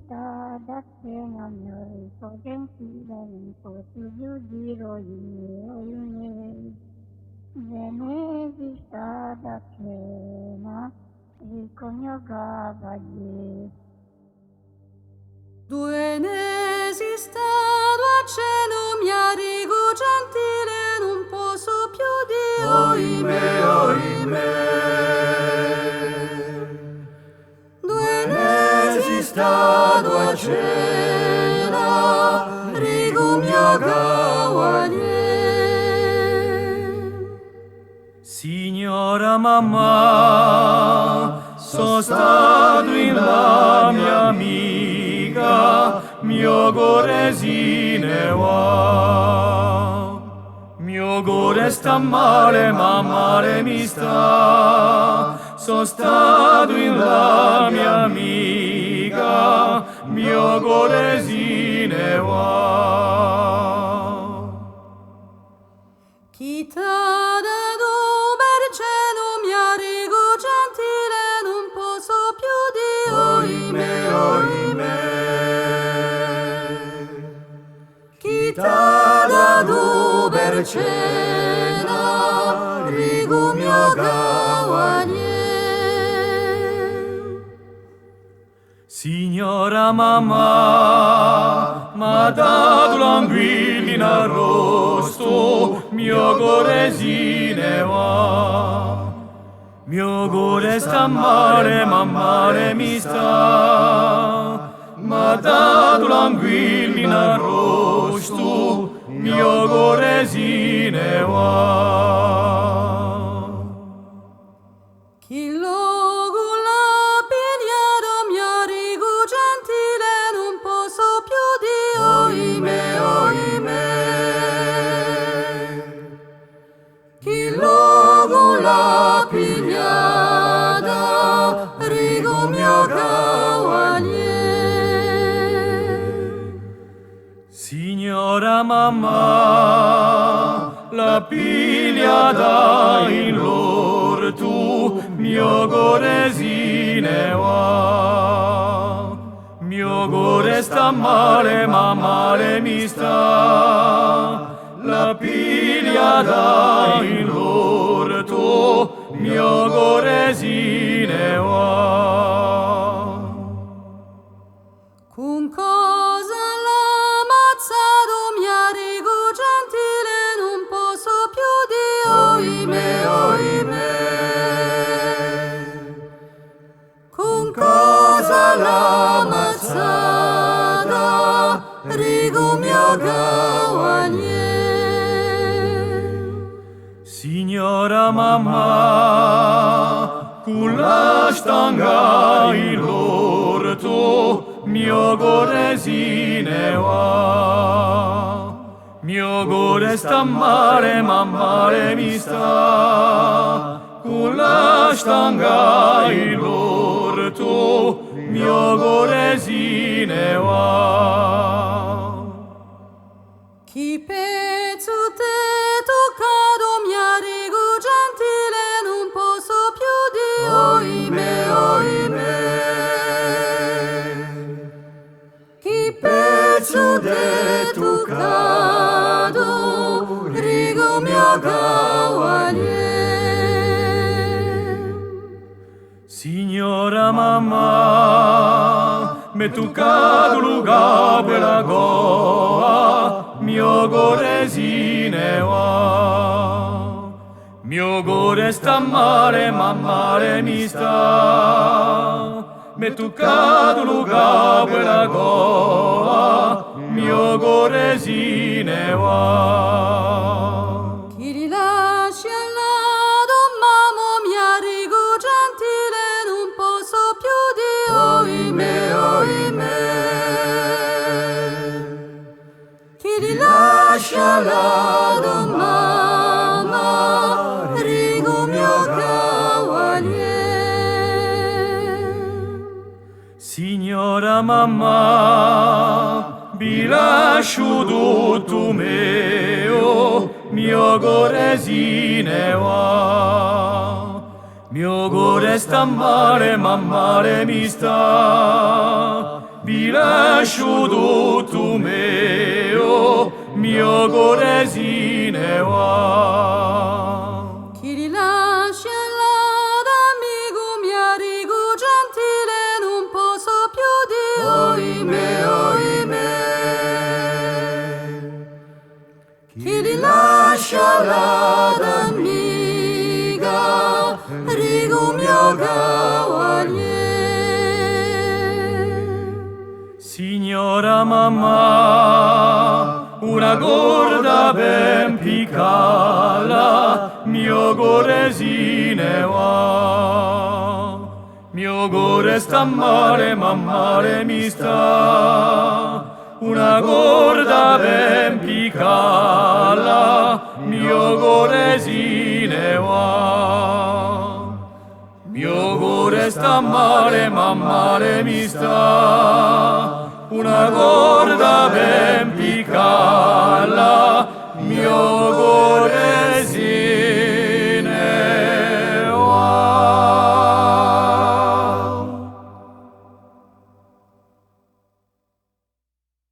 esista da che non potenti non possibile dire ne esista da che na riconiogava gli Due ne esista ce non mi arrigo gentile non posso più dire oimè. Due ne esista cena rigo mio gawaglie. Signora mamma, sono stato in la mia amica, mio goresine va. Mio gore sta male, ma male mi sta. Sono stato in la mia amica, mio goresine va. Chi t'ha dato per cielo mi arrigo gentile non posso più dire Oimè, oimè. Chi t'ha dato per cena rigo mio gawaglie. Signora mamma, m'ha dato l'anguilla arrosto, mio goresine va. Mio gore sta male, ma male mi sta. M'ha dato l'anguilla arrosto, mio goresine va. Chi logo la pigliato mi arrigo gentile non posso più dire Oimè, oimè. Chi logo la pigliata rigo mio gawaglie. Signora mamma, la pigliata in l'orto, mio goresine va. Mio gore sta male, ma male mi sta. La pigliata in l'orto, mio goresine va. Con cosa l'ammazzato mi arrigo gentile non posso più dire Oimè, oimè. Con cosa l'ha ammazzata rigo mio gawaglie. Signora mamma, con la stanga in l'orto, mio goresine va. Mio gore sta male, ma male mi sta. Con la stanga in l'orto, mio goresine va. Chi pezzo te toccato mi arrigo gentile non posso più dire Oimè, oimè. Chi pezzo de toccato rigo mio gawaglie. Signora mamma, me toccato luga per la goa, mio goresine va. Mio gore sta male, ma male mi sta. Me toccato luga per la goa, mio goresine va. Chi rilasci al lato mamma mi arrigo gentile non posso più dire Oimè, oimè. chi Lascia la mamma rigo mio gawaglie. Signora mamma, vi lascio tutto mio goresine va. Mio gore sta male, ma male mi sta. vi lascio tutto mio goresine va. Chi rilascia l'amico mio rigo gentile non posso più dire Oimè, oimè. Chi rilascia l'amica, rigo mio cavalier. Signora mamma, una gorda ben piccala, mio goresine va. Mio gore sta male, ma male mi sta. Una gorda ben piccala, mio goresine va. Mio gore sta male, ma male mi sta. Una gorda ben piccala,